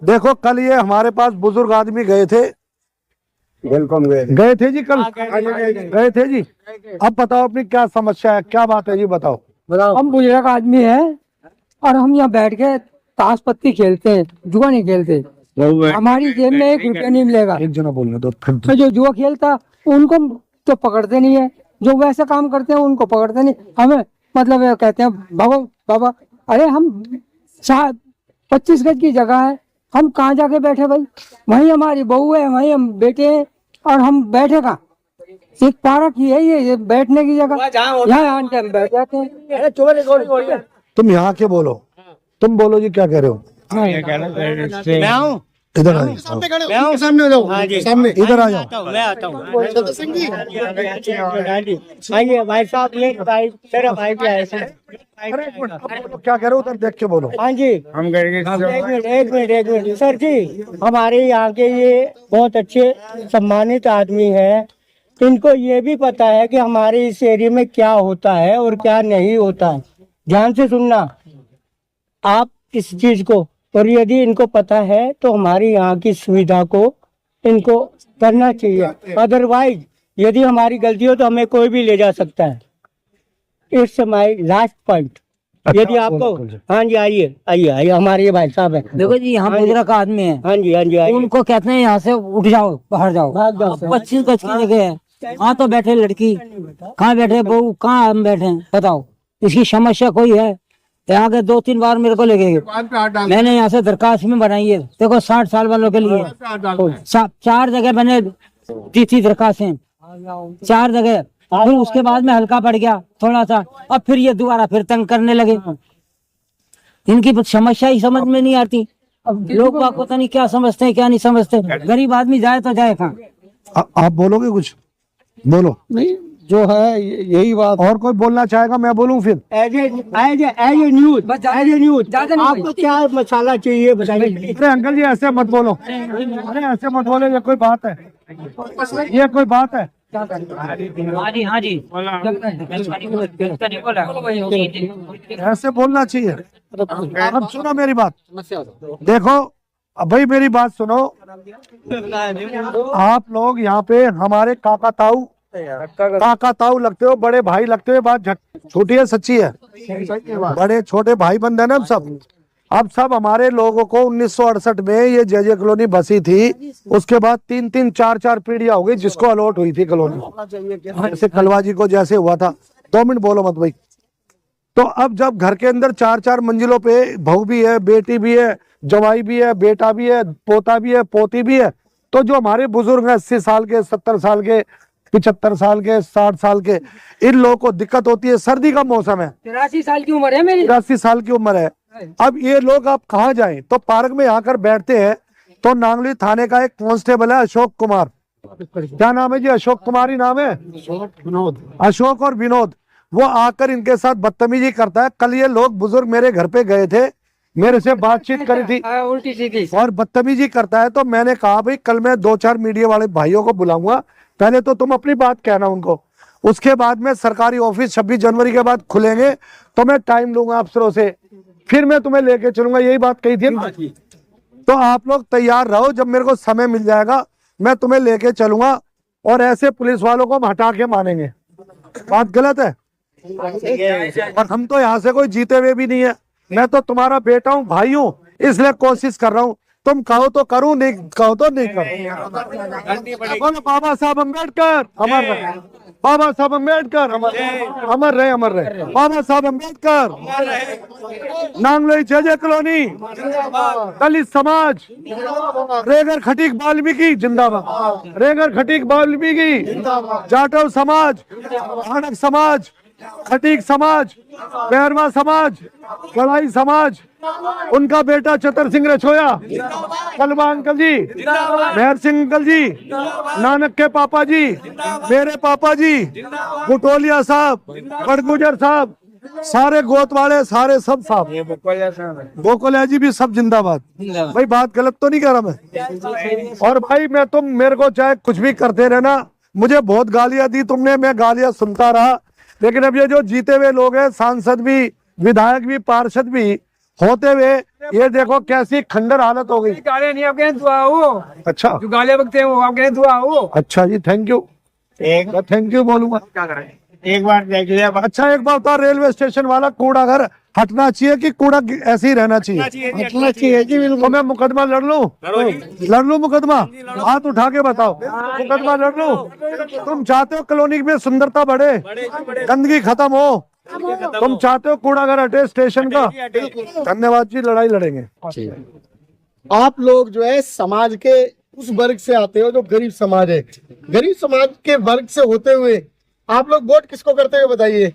देखो कल ये हमारे पास बुजुर्ग आदमी गए थे, गए थे जी, कल गए थे जी। अब बताओ अपनी क्या समस्या है, क्या बात है जी, बताओ। हम बुजुर्ग आदमी है और हम यहाँ बैठ के ताश पत्ती खेलते हैं, जुआ नहीं खेलते। हमारी जेब में 1 रुपया नहीं मिलेगा। एक जना बोलने दो फिर। तो जो जुआ खेलता उनको तो पकड़ते नहीं है, जो वैसे काम करते हैं उनको पकड़ते नहीं। हमें मतलब ये कहते हैं बाबा बाबा, अरे हम 25 गज की जगह है, हम कहाँ जाके बैठे भाई? वहीं हमारी बहू है, वहीं हम बेटे हैं और हम बैठे कहाँ? एक पार्क ही है ये बैठने की जगह, यहाँ आन के हम बैठ जाते हैं। तुम यहाँ के बोलो, तुम बोलो जी क्या कह रहे हो। इधर आ जाओ, सामने जाओ, सामने इधर आ जाओ। मैं आता हूँ। आइए भाई साहब, ये भाई मेरा भाई भी आया है। अरे एक मिनट, अब बोलो क्या कह रहे हो, उधर देख के बोलो। हाँ जी, हम एक मिनट सर जी, हमारे यहाँ के ये बहुत अच्छे सम्मानित आदमी हैं। इनको ये भी पता है कि हमारे इस एरिया में क्या होता है और क्या नहीं होता है। ध्यान से सुनना आप इस चीज को, और यदि इनको पता है तो हमारी यहाँ की सुविधा को इनको करना चाहिए। अदरवाइज यदि हमारी गलती हो तो हमें कोई भी ले जा सकता है। It's my last point. यदि आपको, हाँ जी, आइए आइए आइए, हमारे ये भाई साहब है। देखो जी, यहाँ बुजुर्ग आदमी है, हाँ जी हाँ जी, आइए। उनको कहते हैं यहाँ से उठ जाओ, बाहर जाओ। 25 गज की जगह है, कहाँ तो बैठे लड़की, कहाँ बैठे बहू, कहाँ हम बैठे हैं? बताओ, इसकी समस्या कोई है? यहाँ के 2-3 बार मेरे को लेके गए, मैंने यहाँ से दरखास्त में बनाई है। देखो 60 साल वालों के लिए 4 जगह मैंने दी थी दरखास्तें, 4 जगह। फिर उसके बाद में हल्का पड़ गया थोड़ा सा, अब फिर ये दोबारा फिर तंग करने लगे। इनकी समस्या ही समझ में नहीं आती। अब लोग बाग पता नहीं क्या समझते हैं क्या नहीं समझते। गरीब आदमी जाए तो जाए कहाँ? आप बोलोगे कुछ, बोलो। नहीं, जो है यही बात। और कोई बोलना चाहेगा, मैं बोलूं फिर? एज ए न्यूज आपको क्या मसाला चाहिए बताइए। अरे अंकल जी ऐसे मत बोलो, अरे ऐसे मत बोलो, ये कोई बात है? ये कोई बात है? हाँ जी ऐसे बोलना चाहिए। अब सुनो मेरी बात, देखो अब भाई मेरी बात सुनो। आप लोग यहाँ पे हमारे काका ताऊ लगते हो, बड़े भाई लगते हो। बात छोटी है सच्ची है, बड़े छोटे भाई बंद है ना हम सब। अब सब हमारे लोगों को 1968 में ये जे कॉलोनी बसी थी, उसके बाद 3-3 4-4 पीढ़ियां हो गई जिसको अलॉट हुई थी कॉलोनी, जैसे कलवाजी को जैसे हुआ था। 2 मिनट बोलो मत भाई। तो अब जब घर के अंदर 4-4 मंजिलों पे बहू भी है, बेटी भी है, जवाई भी है, बेटा भी है, पोता भी है, पोती भी है, तो जो हमारे बुजुर्ग हैं 80 साल के, 70 साल के, 75 साल के, 60 साल के, इन लोगों को दिक्कत होती है। सर्दी का मौसम है, 83 साल की उम्र है मेरी, 83 साल की उम्र है। अब ये लोग आप कहाँ जाएं? तो पार्क में आकर बैठते हैं। तो नांगली थाने का एक कांस्टेबल है अशोक कुमार, क्या नाम है जी? अशोक कुमार ही नाम है, अशोक और विनोद। वो आकर इनके साथ बदतमीजी करता है। कल ये लोग बुजुर्ग मेरे घर पे गए थे, मेरे से बातचीत करी थी, उल्टी सीधी, और बदतमीजी करता है। तो मैंने कहा भाई कल मैं 2-4 मीडिया वाले भाइयों को बुलाऊंगा, पहले तो तुम अपनी बात कहना उनको, उसके बाद में सरकारी ऑफिस 26 जनवरी के बाद खुलेंगे तो मैं टाइम लूंगा अफसरों से, फिर मैं तुम्हें लेके चलूंगा। यही बात कही थी ना? तो आप लोग तैयार रहो, जब मेरे को समय मिल जाएगा मैं तुम्हें लेके चलूंगा, और ऐसे पुलिस वालों को हम हटा के मानेंगे। बात गलत है? और हम तो यहाँ से कोई जीते हुए भी नहीं है। मैं तो तुम्हारा बेटा हूँ, भाई हूँ, इसलिए कोशिश कर रहा हूँ। तुम कहो तो करूँ, नहीं कहो तो नहीं करो। बोलो बाबा साहब अम्बेडकर अमर रहे, बाबा साहब अम्बेडकर अमर रहे, अमर रहे बाबा साहब अम्बेडकर। नांगलोई जे कॉलोनी, दलित समाज, रेगर खटीक वाल्मीकि जिंदाबाद, रेगर खटीक वाल्मीकि, जाटव समाज, हाड़क समाज, खटीक समाज, बैरवा समाज, कड़ाई समाज, उनका बेटा चतर सिंह रछोया, कलवा अंकल जी, मेहर सिंह अंकल जी, नानक के पापा जी, मेरे पापा जी, बुटोलिया साहब, गढ़गुजर साहब, सारे गोत वाले, सारे सब साहब, बोकोलिया जी भी सब जिंदाबाद। भाई बात गलत तो नहीं कर रहा मैं? और भाई मैं, तुम मेरे को चाहे कुछ भी करते रहना, मुझे बहुत गालियां दी तुमने, मैं गालियां सुनता रहा, लेकिन अब ये जो जीते हुए लोग हैं, सांसद भी, विधायक भी, पार्षद भी, होते हुए ये देखो कैसी खंडर हालत हो गई। गाले नहीं आपके दुआ हो, अच्छा जो गाले बकते हैं वो आपके दुआ हो। अच्छा जी, थैंक यू। एक थैंक यू बोलूंगा। एक बार देख लिया अच्छा एक बात बता, रेलवे स्टेशन वाला कूड़ा घर हटना चाहिए कि कूड़ा ऐसे ही रहना चाहिए? हटना चाहिए जी, बिल्कुल। तो मैं मुकदमा लड़ लूं मुकदमा? हाथ उठा के बताओ, मुकदमा लड़ लूं? तुम चाहते हो कॉलोनी में सुंदरता बढ़े, गंदगी खत्म हो, तुम चाहते हो कूड़ा घर हटे स्टेशन का? धन्यवाद जी, लड़ाई लड़ेंगे। आप लोग जो है समाज के उस वर्ग से आते हो जो गरीब समाज है। गरीब समाज के वर्ग से होते हुए आप लोग वोट किसको करते हो बताइए? एक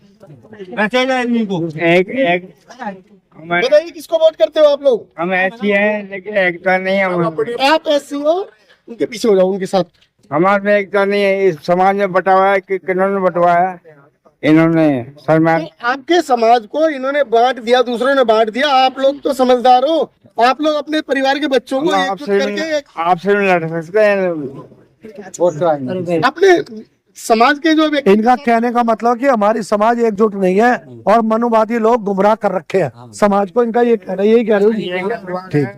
बताइए किसको वोट करते हो आप लोग? हम ऐसी है लेकिन एकता नहीं है। आप ऐसी हो, उनके पीछे हो जाओ, उनके साथ। हमारे में एकता नहीं है। इस समाज में बंटवाया है कि किन्होंने बंटवाया? इन्होंने सरमान आपके समाज को इन्होंने बांट दिया, दूसरों ने बांट दिया। आप लोग तो समझदार हो, आप लोग अपने परिवार के बच्चों को एकजुट करके आपसे भी लड़ सकते हैं। अपने समाज के जो व्यक्ति, इनका कहने का मतलब कि हमारी समाज एकजुट नहीं है और मनुवादी लोग गुमराह कर रखे हैं समाज को, इनका ये कहना, यही कह रहे हो जी? ठीक।